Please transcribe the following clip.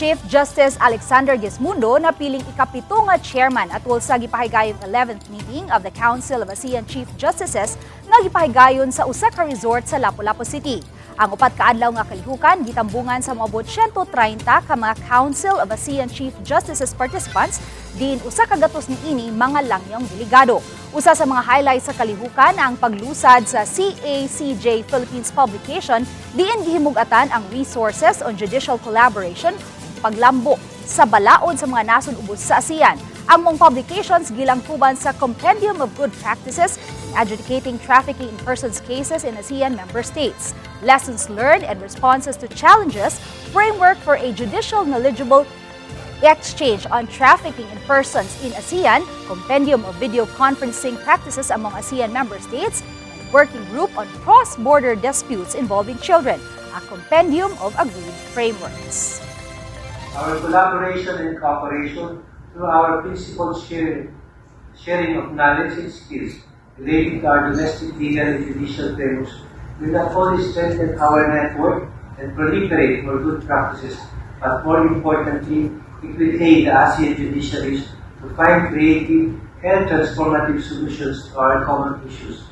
Chief Justice Alexander Gesmundo napiling ikapito nga chairman atol sa gipahigayong 11th meeting of the Council of ASEAN Chief Justices nga gipahigayon sa usa ka resort sa Lapu-Lapu City. Ang upat ka adlaw nga kalihukan gitambungan sa moabot 130 ka mga Council of ASEAN Chief Justices participants din usa ka gatos niini mga langyong delegado. Usa sa mga highlights sa kalihukan ang paglusad sa CACJ Philippines publication diin gihimug-atan ang resources on judicial collaboration Pagpalambo sa balaod sa mga nasod ubos sa ASEAN. Ang mong publications gilangkuban sa Compendium of Good Practices in Adjudicating Trafficking in Persons Cases in ASEAN Member States, Lessons Learned and Responses to Challenges, Framework for a Judicial Knowledgeable Exchange on Trafficking in Persons in ASEAN, Compendium of Video Conferencing Practices among ASEAN Member States, and Working Group on Cross-Border Disputes Involving Children, a Compendium of Agreed Frameworks. Our collaboration and cooperation through our principal sharing of knowledge and skills relating to our domestic legal and judicial frameworks will not only strengthen our network and proliferate more good practices, but more importantly, it will aid the ASEAN judiciaries to find creative and transformative solutions to our common issues.